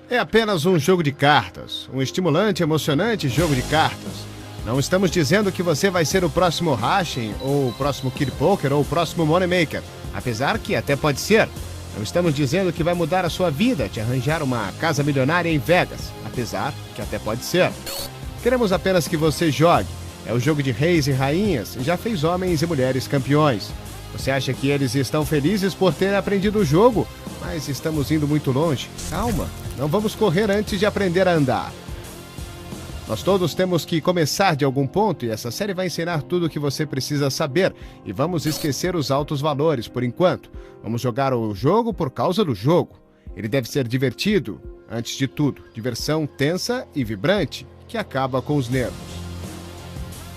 É apenas um jogo de cartas, um estimulante, emocionante jogo de cartas. Não estamos dizendo que você vai ser o próximo Hashim, ou o próximo Kid Poker, ou o próximo Moneymaker, apesar que até pode ser. Não estamos dizendo que vai mudar a sua vida, te arranjar uma casa milionária em Vegas, apesar que até pode ser. Queremos apenas que você jogue. É o jogo de reis e rainhas e já fez homens e mulheres campeões. Você acha que eles estão felizes por ter aprendido o jogo? Mas estamos indo muito longe. Calma, não vamos correr antes de aprender a andar. Nós todos temos que começar de algum ponto e essa série vai ensinar tudo o que você precisa saber. E vamos esquecer os altos valores por enquanto. Vamos jogar o jogo por causa do jogo. Ele deve ser divertido, antes de tudo. Diversão tensa e vibrante, que acaba com os nervos.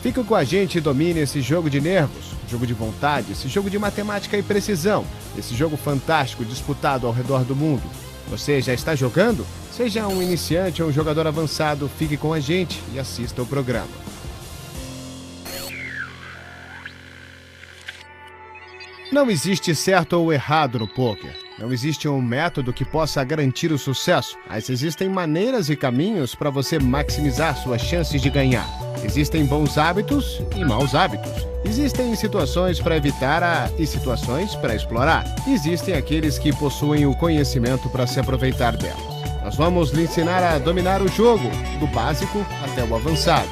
Fica com a gente e domine esse jogo de nervos, jogo de vontade, esse jogo de matemática e precisão, esse jogo fantástico disputado ao redor do mundo. Você já está jogando? Seja um iniciante ou um jogador avançado, fique com a gente e assista o programa. Não existe certo ou errado no poker. Não existe um método que possa garantir o sucesso, mas existem maneiras e caminhos para você maximizar suas chances de ganhar. Existem bons hábitos e maus hábitos. Existem situações para evitar e situações para explorar. Existem aqueles que possuem o conhecimento para se aproveitar delas. Nós vamos lhe ensinar a dominar o jogo, do básico até o avançado.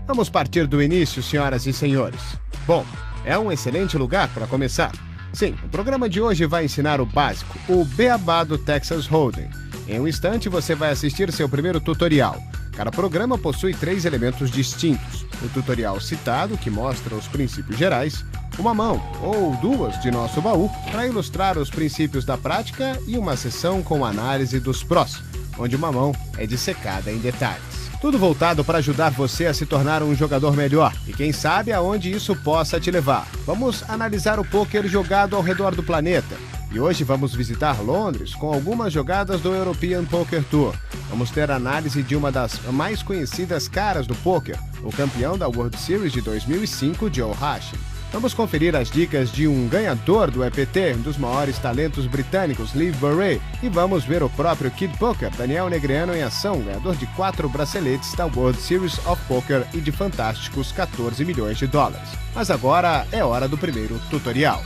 Vamos partir do início, senhoras e senhores. Bom, é um excelente lugar para começar. Sim, o programa de hoje vai ensinar o básico, o beabá do Texas Hold'em. Em um instante você vai assistir seu primeiro tutorial. Cada programa possui 3 elementos distintos. O tutorial citado, que mostra os princípios gerais, uma mão ou 2 de nosso baú para ilustrar os princípios da prática e uma sessão com análise dos prós, onde uma mão é dissecada em detalhes. Tudo voltado para ajudar você a se tornar um jogador melhor e quem sabe aonde isso possa te levar. Vamos analisar o poker jogado ao redor do planeta. E hoje vamos visitar Londres com algumas jogadas do European Poker Tour. Vamos ter análise de uma das mais conhecidas caras do poker, o campeão da World Series de 2005, Joe Hashim. Vamos conferir as dicas de um ganhador do EPT, um dos maiores talentos britânicos, Liv Boeree. E vamos ver o próprio Kid Poker, Daniel Negreanu em ação, ganhador de 4 braceletes da World Series of Poker e de fantásticos 14 milhões de dólares. Mas agora é hora do primeiro tutorial.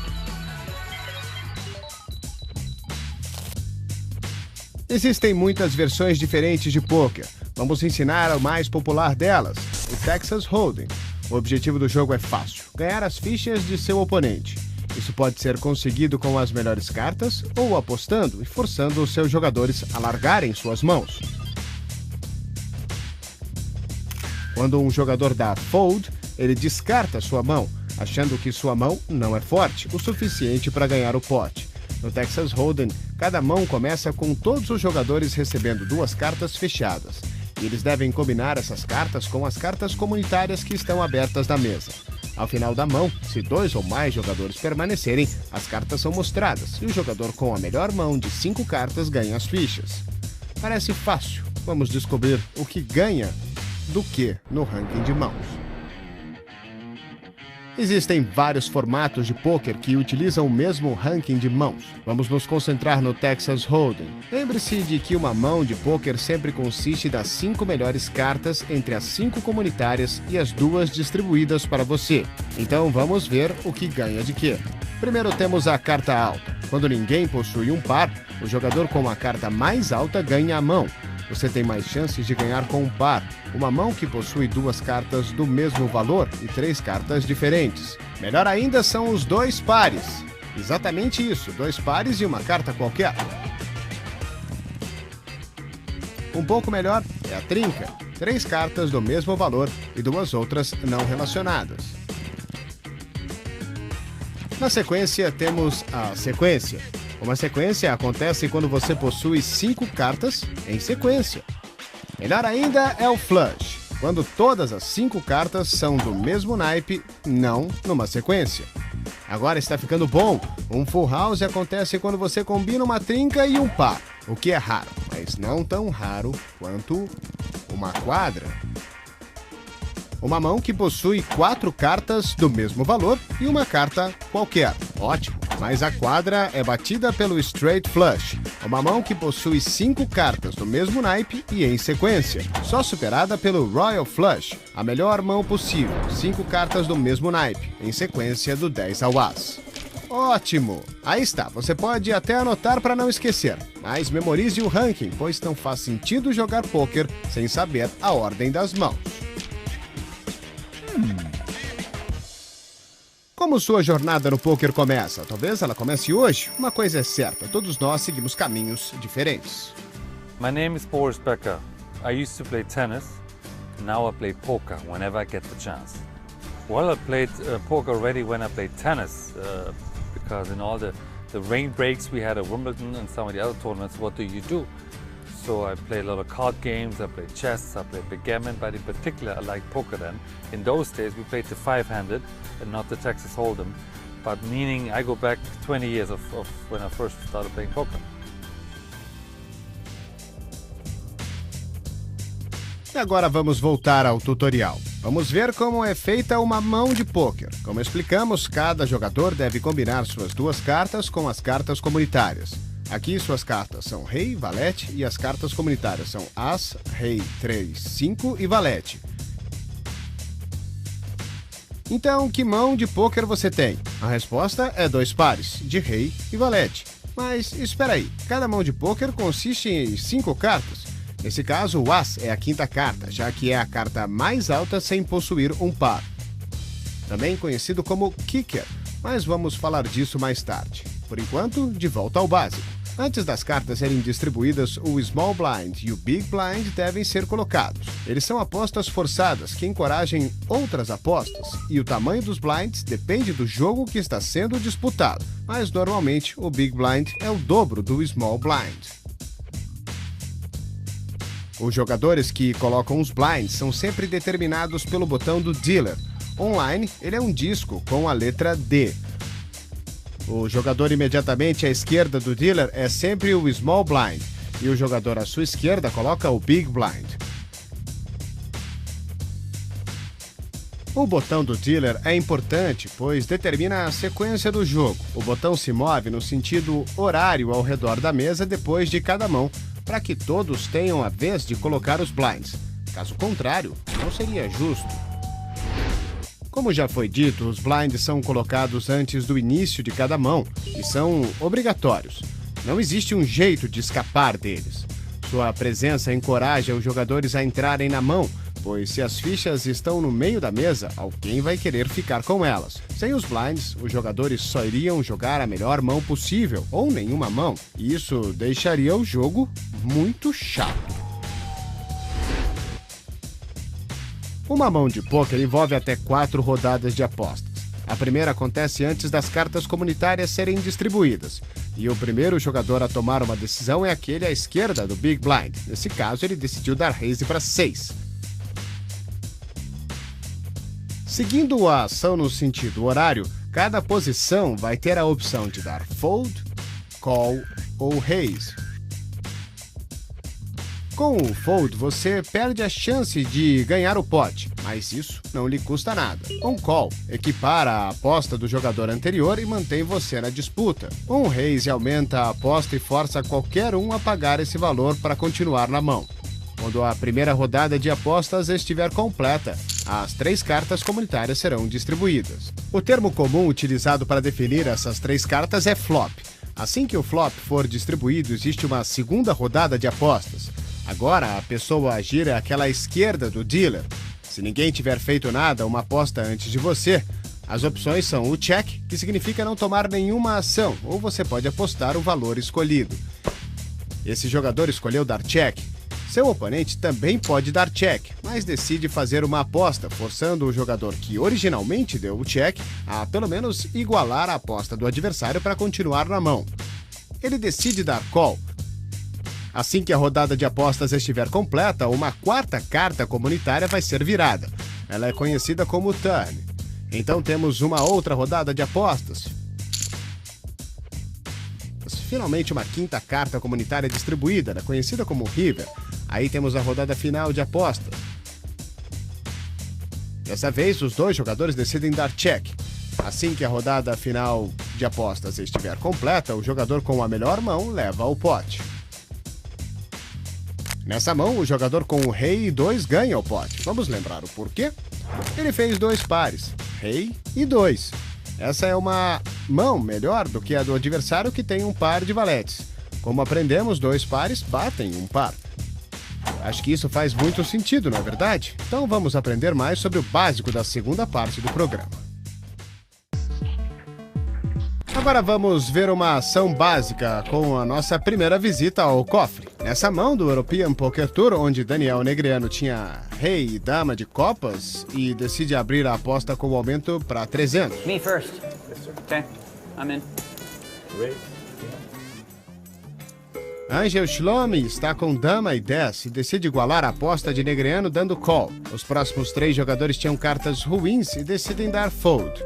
Existem muitas versões diferentes de poker. Vamos ensinar a mais popular delas, o Texas Hold'em. O objetivo do jogo é fácil, ganhar as fichas de seu oponente. Isso pode ser conseguido com as melhores cartas ou apostando e forçando os seus jogadores a largarem suas mãos. Quando um jogador dá fold, ele descarta sua mão, achando que sua mão não é forte o suficiente para ganhar o pote. No Texas Hold'em, cada mão começa com todos os jogadores recebendo 2 cartas fechadas. E eles devem combinar essas cartas com as cartas comunitárias que estão abertas na mesa. Ao final da mão, se 2 ou mais jogadores permanecerem, as cartas são mostradas e o jogador com a melhor mão de 5 cartas ganha as fichas. Parece fácil. Vamos descobrir o que ganha do que no ranking de mãos. Existem vários formatos de poker que utilizam o mesmo ranking de mãos. Vamos nos concentrar no Texas Hold'em. Lembre-se de que uma mão de poker sempre consiste das 5 melhores cartas entre as 5 comunitárias e as 2 distribuídas para você. Então vamos ver o que ganha de quê. Primeiro temos a carta alta. Quando ninguém possui um par, o jogador com a carta mais alta ganha a mão. Você tem mais chances de ganhar com um par, uma mão que possui 2 cartas do mesmo valor e 3 cartas diferentes. Melhor ainda são os 2 pares. Exatamente isso, 2 pares e uma carta qualquer. Um pouco melhor é a trinca, 3 cartas do mesmo valor e 2 outras não relacionadas. Na sequência temos a sequência. Uma sequência acontece quando você possui 5 cartas em sequência. Melhor ainda é o flush, quando todas as 5 cartas são do mesmo naipe, não numa sequência. Agora está ficando bom. Um full house acontece quando você combina uma trinca e um par, o que é raro, mas não tão raro quanto uma quadra. Uma mão que possui 4 cartas do mesmo valor e uma carta qualquer. Ótimo! Mas a quadra é batida pelo Straight Flush, uma mão que possui 5 cartas do mesmo naipe e em sequência, só superada pelo Royal Flush, a melhor mão possível, 5 cartas do mesmo naipe, em sequência do 10 ao as. Ótimo! Aí está, você pode até anotar para não esquecer, mas memorize o ranking, pois não faz sentido jogar pôquer sem saber a ordem das mãos. Como sua jornada no pôquer começa? Talvez ela comece hoje? Uma coisa é certa, todos nós seguimos caminhos diferentes. My name is Boris Becker. I used to play tennis. Now I play poker whenever I get the chance. Well, I played poker already when I played tennis because in all the rain breaks we had at Wimbledon and some of the other tournaments, what do? So I play a lot of card games, I play chess, I play backgammon, but in particular I like poker then. In those days we played the 5-handed and not the Texas Hold'em, but meaning I go back 20 years of when I first started playing poker. E agora vamos voltar ao tutorial. Vamos ver como é feita uma mão de pôquer. Como explicamos, cada jogador deve combinar suas 2 cartas com as cartas comunitárias. Aqui suas cartas são rei, valete e as cartas comunitárias são as, rei, 3, 5 e valete. Então, que mão de pôquer você tem? A resposta é 2 pares, de rei e valete. Mas espera aí, cada mão de pôquer consiste em 5 cartas. Nesse caso, o as é a 5ª carta, já que é a carta mais alta sem possuir um par. Também conhecido como kicker, mas vamos falar disso mais tarde. Por enquanto, de volta ao básico. Antes das cartas serem distribuídas, o Small Blind e o Big Blind devem ser colocados. Eles são apostas forçadas que encorajem outras apostas, e o tamanho dos blinds depende do jogo que está sendo disputado, mas normalmente o Big Blind é o dobro do Small Blind. Os jogadores que colocam os blinds são sempre determinados pelo botão do dealer. Online, ele é um disco com a letra D. O jogador imediatamente à esquerda do dealer é sempre o Small Blind, e o jogador à sua esquerda coloca o Big Blind. O botão do dealer é importante, pois determina a sequência do jogo. O botão se move no sentido horário ao redor da mesa depois de cada mão, para que todos tenham a vez de colocar os blinds. Caso contrário, não seria justo. Como já foi dito, os blinds são colocados antes do início de cada mão e são obrigatórios. Não existe um jeito de escapar deles. Sua presença encoraja os jogadores a entrarem na mão, pois se as fichas estão no meio da mesa, alguém vai querer ficar com elas. Sem os blinds, os jogadores só iriam jogar a melhor mão possível, ou nenhuma mão, e isso deixaria o jogo muito chato. Uma mão de pôquer envolve até 4 rodadas de apostas. A primeira acontece antes das cartas comunitárias serem distribuídas, e o primeiro jogador a tomar uma decisão é aquele à esquerda do Big Blind. Nesse caso, ele decidiu dar raise para 6. Seguindo a ação no sentido horário, cada posição vai ter a opção de dar fold, call ou raise. Com o fold, você perde a chance de ganhar o pote, mas isso não lhe custa nada. Um call equipara a aposta do jogador anterior e mantém você na disputa. Um raise aumenta a aposta e força qualquer um a pagar esse valor para continuar na mão. Quando a primeira rodada de apostas estiver completa, as 3 cartas comunitárias serão distribuídas. O termo comum utilizado para definir essas 3 cartas é flop. Assim que o flop for distribuído, existe uma segunda rodada de apostas. Agora, a pessoa a agir é aquela à esquerda do dealer. Se ninguém tiver feito nada, uma aposta antes de você, as opções são o check, que significa não tomar nenhuma ação, ou você pode apostar o valor escolhido. Esse jogador escolheu dar check. Seu oponente também pode dar check, mas decide fazer uma aposta, forçando o jogador que originalmente deu o check a pelo menos igualar a aposta do adversário para continuar na mão. Ele decide dar call. Assim que a rodada de apostas estiver completa, uma 4ª carta comunitária vai ser virada. Ela é conhecida como turn. Então temos uma outra rodada de apostas. Finalmente uma 5ª carta comunitária distribuída, conhecida como river. Aí temos a rodada final de aposta. Dessa vez, os dois jogadores decidem dar check. Assim que a rodada final de apostas estiver completa, o jogador com a melhor mão leva o pote. Nessa mão, o jogador com o rei e 2 ganha o pote. Vamos lembrar o porquê? Ele fez 2 pares, rei e 2. Essa é uma mão melhor do que a do adversário que tem um par de valetes. Como aprendemos, 2 pares batem um par. Acho que isso faz muito sentido, não é verdade? Então vamos aprender mais sobre o básico da segunda parte do programa. Agora vamos ver uma ação básica com a nossa primeira visita ao cofre. Nessa mão do European Poker Tour, onde Daniel Negreanu tinha rei e dama de copas e decide abrir a aposta com o aumento para 300. Me first. Okay, I'm in. Angel Shlomi está com dama e 10 e decide igualar a aposta de Negreanu dando call. Os próximos 3 jogadores tinham cartas ruins e decidem dar fold.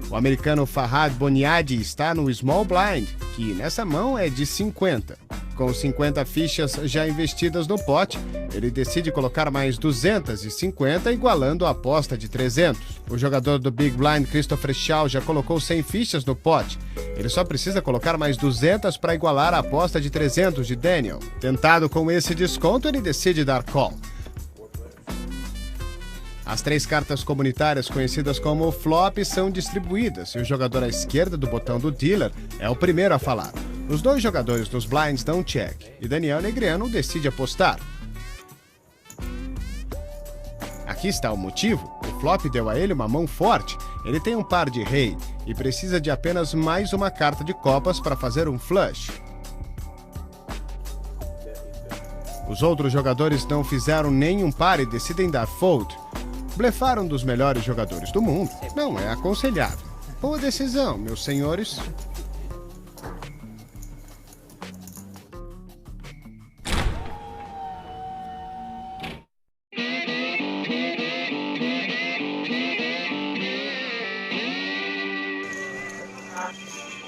O americano Farhad Boniadi está no Small Blind, que nessa mão é de 50. Com 50 fichas já investidas no pote, ele decide colocar mais 250, igualando a aposta de 300. O jogador do Big Blind, Christopher Shaw, já colocou 100 fichas no pote. Ele só precisa colocar mais 200 para igualar a aposta de 300 de Daniel. Tentado com esse desconto, ele decide dar call. As 3 cartas comunitárias conhecidas como flop são distribuídas e o jogador à esquerda do botão do dealer é o primeiro a falar. Os 2 jogadores dos blinds dão check e Daniel Negreanu decide apostar. Aqui está o motivo. O flop deu a ele uma mão forte. Ele tem um par de rei e precisa de apenas mais uma carta de copas para fazer um flush. Os outros jogadores não fizeram nenhum par e decidem dar fold. Blefar um dos melhores jogadores do mundo não é aconselhável. Boa decisão, meus senhores.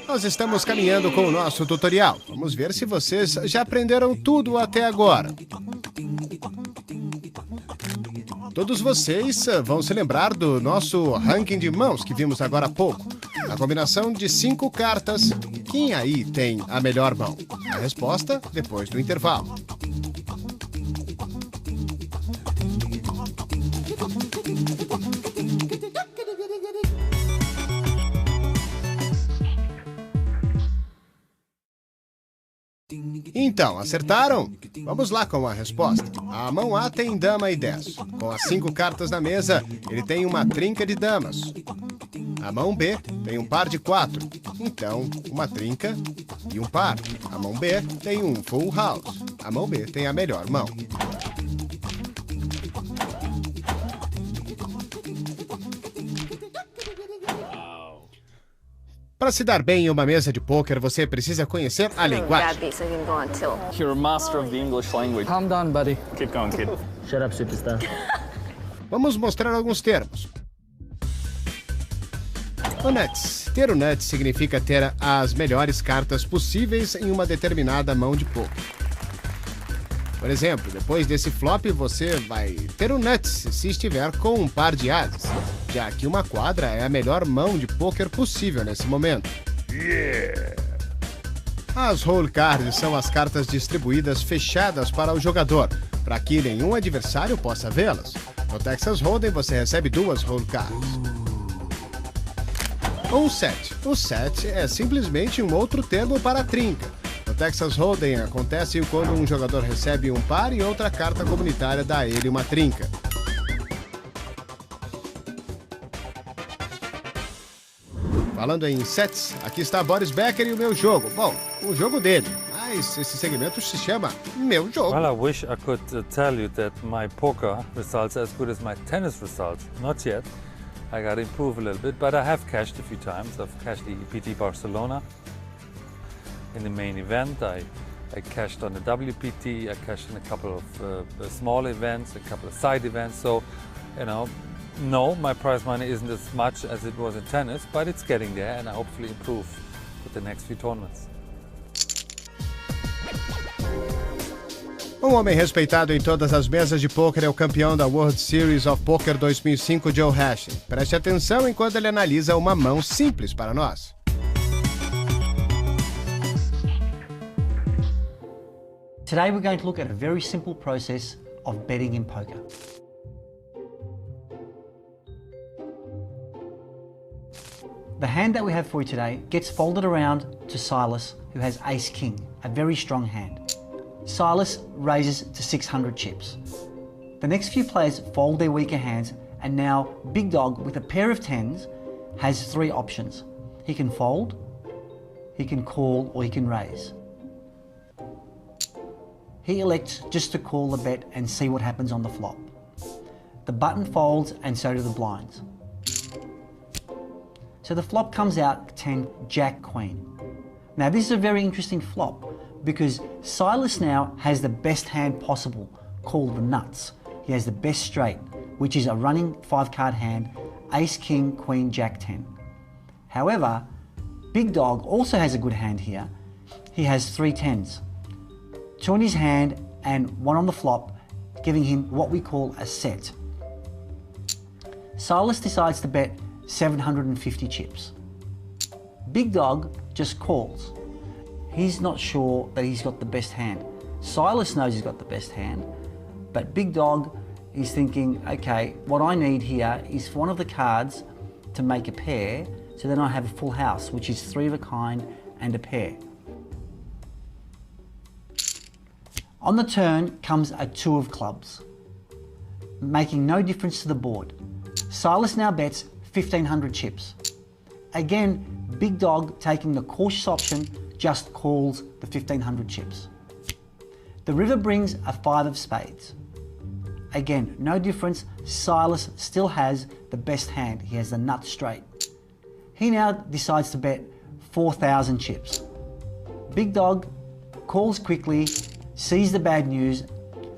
Nós estamos caminhando com o nosso tutorial. Vamos ver se vocês já aprenderam tudo até agora. Todos vocês vão se lembrar do nosso ranking de mãos que vimos agora há pouco. A combinação de 5 cartas, quem aí tem a melhor mão? A resposta depois do intervalo. Então, acertaram? Vamos lá com a resposta. A mão A tem dama e 10. Com as 5 cartas na mesa, ele tem uma trinca de damas. A mão B tem um par de 4. Então, uma trinca e um par. A mão B tem um full house. A mão B tem a melhor mão. Para se dar bem em uma mesa de pôquer, você precisa conhecer a linguagem. You're a master of the English language. Calm down, buddy. Keep going, kid. Shut up, superstar. Vamos mostrar alguns termos. O nuts. Ter o nuts significa ter as melhores cartas possíveis em uma determinada mão de pôquer. Por exemplo, depois desse flop, você vai ter o nuts se estiver com um par de ases, já que uma quadra é a melhor mão de pôquer possível nesse momento. As hole cards são as cartas distribuídas fechadas para o jogador, para que nenhum adversário possa vê-las. No Texas Hold'em você recebe 2 hole cards. Um set. O set é simplesmente um outro termo para trinca. No Texas Hold'em acontece quando um jogador recebe um par e outra carta comunitária dá a ele uma trinca. Falando em sets, aqui está Boris Becker e o meu jogo. Bom, o jogo dele, mas esse segmento se chama Meu Jogo. Well, I wish I could tell you that my poker results are as good as my tennis results. Not yet. I got to improve a little bit, but I have cashed a few times. I've cashed the PT Barcelona in the main event. I cashed on the WPT. I cashed in a couple of small events, a couple of side events. So, you know, no, my prize money isn't as much as it was in tennis, but it's getting there, and I hopefully improve with the next few tournaments. Um homem respeitado em todas as mesas de pôquer é o campeão da World Series of Poker 2005, Joe Hashing. Preste atenção enquanto ele analisa uma mão simples para nós. Today we're going to look at a very simple process of betting in poker. The hand that we have for you today gets folded around to Silas, who has ace-king, a very strong hand. Silas raises to 600 chips. The next few players fold their weaker hands, and now Big Dog, with a pair of tens, has three options. He can fold, he can call, or he can raise. He elects just to call the bet and see what happens on the flop. The button folds and so do the blinds. So the flop comes out 10 Jack Queen. Now this is a very interesting flop because Silas now has the best hand possible, called the nuts. He has the best straight, which is a running 5-card hand, Ace King Queen Jack 10. However, Big Dog also has a good hand here. He has 3 tens. 2 in his hand and 1 on the flop, giving him what we call a set. Silas decides to bet 750 chips. Big Dog just calls. He's not sure that he's got the best hand. Silas knows he's got the best hand, but Big Dog is thinking, okay, what I need here is for one of the cards to make a pair, so then I have a full house, which is 3 of a kind and a pair. On the turn comes a 2 of clubs, making no difference to the board. Silas now bets 1,500 chips. Again, Big Dog, taking the cautious option, just calls the 1,500 chips. The river brings a 5 of spades. Again, no difference, Silas still has the best hand. He has the nut straight. He now decides to bet 4,000 chips. Big Dog calls quickly, sees the bad news,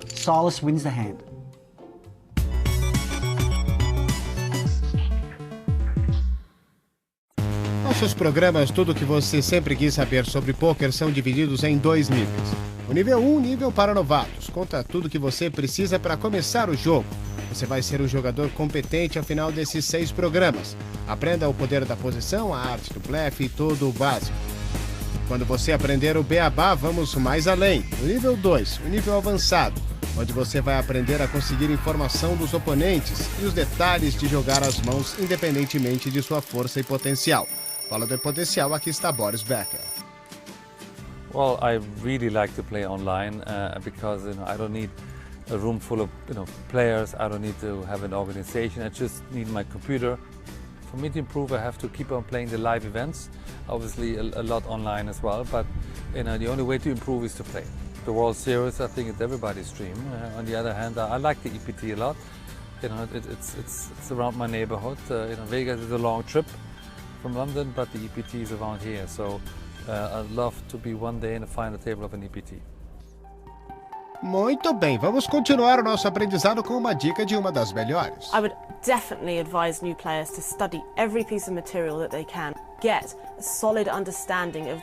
Silas wins the hand. Nossos programas, tudo o que você sempre quis saber sobre pôquer, são divididos em 2 níveis. O nível 1, nível para novatos, conta tudo o que você precisa para começar o jogo. Você vai ser um jogador competente ao final desses 6 programas. Aprenda o poder da posição, a arte do blefe e todo o básico. Quando você aprender o beabá, vamos mais além. O nível 2, o nível avançado, onde você vai aprender a conseguir informação dos oponentes e os detalhes de jogar as mãos independentemente de sua força e potencial. Fala do potencial, aqui está Boris Becker. Well, I really like to play online because I don't need a room full of players. I don't need to have an organization. I just need my computer. For me to improve, I have to keep on playing the live events. Obviously, a lot online as well. But the only way to improve is to play. The World Series, I think it's everybody's dream. On the other hand, I like the EPT a lot. It's around my neighborhood. Vegas is a long trip from London, but the EPT is around here. So I'd love to be one day in the final table of an EPT. Muito bem, vamos continuar o nosso aprendizado com uma dica de uma das melhores. I would definitely advise new players to study every piece of material that they can. Get a solid understanding of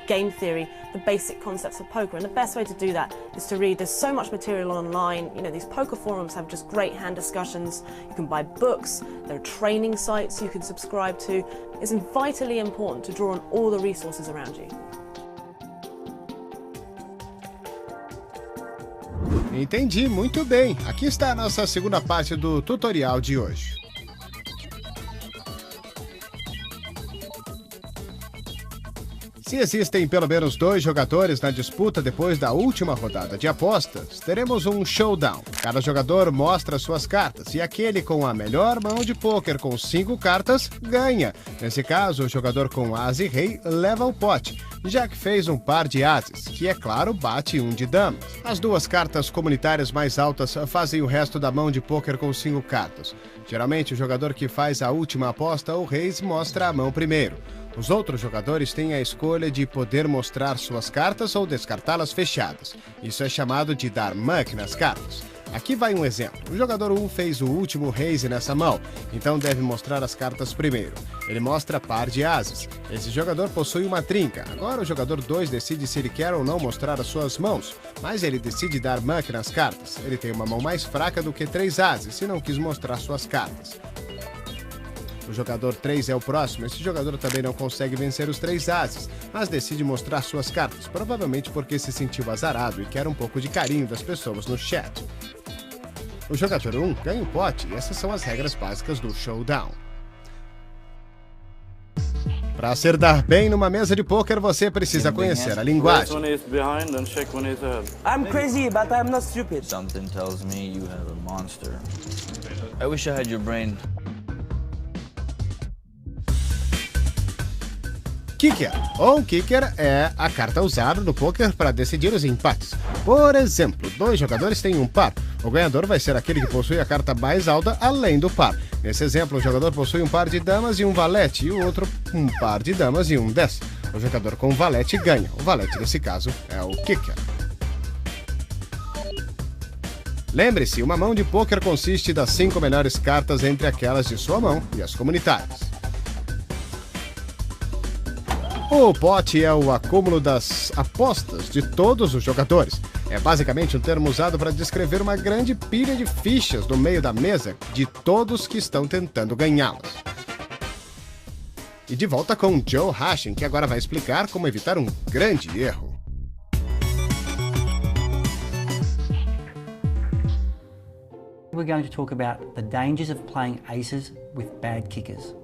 game theory, the basic concepts of poker, and the best way to do that is to read. There's so much material online. These poker forums have just great hand discussions. You can buy books, there are training sites you can subscribe to. It's vitally important to draw on all the resources around you. Entendi, muito bem. Aqui está a nossa segunda parte do tutorial de hoje. Se existem pelo menos 2 jogadores na disputa depois da última rodada de apostas, teremos um showdown. Cada jogador mostra suas cartas e aquele com a melhor mão de pôquer com 5 cartas ganha. Nesse caso, o jogador com as e rei leva o pote, já que fez um par de ases, que é claro bate um de damas. As 2 cartas comunitárias mais altas fazem o resto da mão de pôquer com 5 cartas. Geralmente, o jogador que faz a última aposta ou reis mostra a mão primeiro. Os outros jogadores têm a escolha de poder mostrar suas cartas ou descartá-las fechadas. Isso é chamado de dar muck nas cartas. Aqui vai um exemplo. O jogador 1 fez o último raise nessa mão, então deve mostrar as cartas primeiro. Ele mostra par de ases. Esse jogador possui uma trinca. Agora o jogador 2 decide se ele quer ou não mostrar as suas mãos, mas ele decide dar muck nas cartas. Ele tem uma mão mais fraca do que 3 ases e não quis mostrar suas cartas. O jogador 3 é o próximo. Esse jogador também não consegue vencer os 3 ases, mas decide mostrar suas cartas, provavelmente porque se sentiu azarado e quer um pouco de carinho das pessoas no chat. O jogador 1 ganha o pote e essas são as regras básicas do Showdown. Para se dar bem numa mesa de pôquer, você precisa conhecer a linguagem. I'm crazy, but I'm not stupid. Something tells me you have a monster. I wish I had your brain. Kicker, ou kicker, é a carta usada no poker para decidir os empates. Por exemplo, 2 jogadores têm um par. O ganhador vai ser aquele que possui a carta mais alta além do par. Nesse exemplo, o jogador possui um par de damas e um valete, e o outro um par de damas e um 10. O jogador com valete ganha. O valete, nesse caso, é o kicker. Lembre-se, uma mão de pôquer consiste das 5 melhores cartas entre aquelas de sua mão e as comunitárias. O pote é o acúmulo das apostas de todos os jogadores. É basicamente um termo usado para descrever uma grande pilha de fichas no meio da mesa de todos que estão tentando ganhá-las. E de volta com Joe Hashim, que agora vai explicar como evitar um grande erro. We're going to talk about the dangers of playing aces with bad kickers.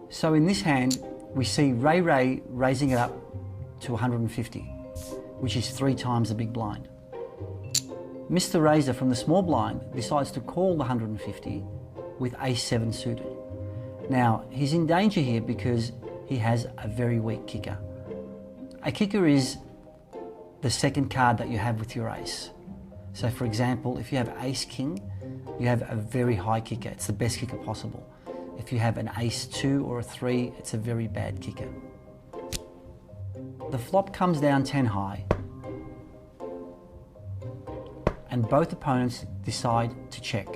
So in this hand, we see Ray raising it up to 150, which is 3 times the big blind. Mr. Razor from the small blind decides to call the 150 with ace-7 suited. Now, he's in danger here because he has a very weak kicker. A kicker is the second card that you have with your ace. So for example, if you have ace-king, you have a very high kicker. It's the best kicker possible. If you have an ace-2 or a 3, it's a very bad kicker. The flop comes down 10 high, and both opponents decide to check.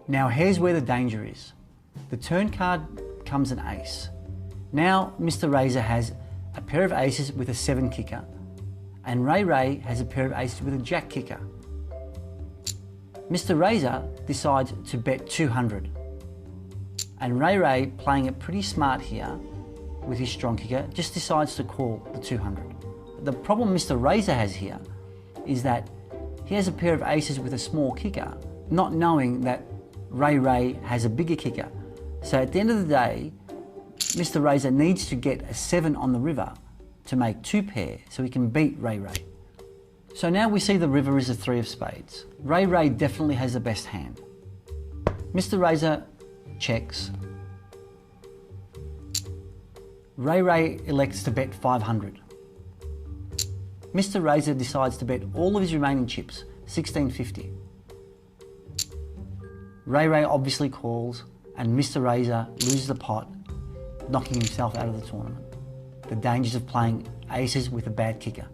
Now here's where the danger is. The turn card comes an ace. Now Mr. Razor has a pair of aces with a 7 kicker, and Ray has a pair of aces with a jack kicker. Mr. Razor decides to bet 200, and Ray, playing it pretty smart here with his strong kicker, just decides to call the 200. The problem Mr. Razor has here is that he has a pair of aces with a small kicker, not knowing that Ray has a bigger kicker. So at the end of the day, Mr. Razor needs to get a 7 on the river to make 2 pair so he can beat Ray. So now we see the river is a 3 of spades. Ray definitely has the best hand. Mr. Razor checks. Ray elects to bet 500. Mr. Razor decides to bet all of his remaining chips, 1650. Ray obviously calls, and Mr. Razor loses the pot, knocking himself out of the tournament. The dangers of playing aces with a bad kicker.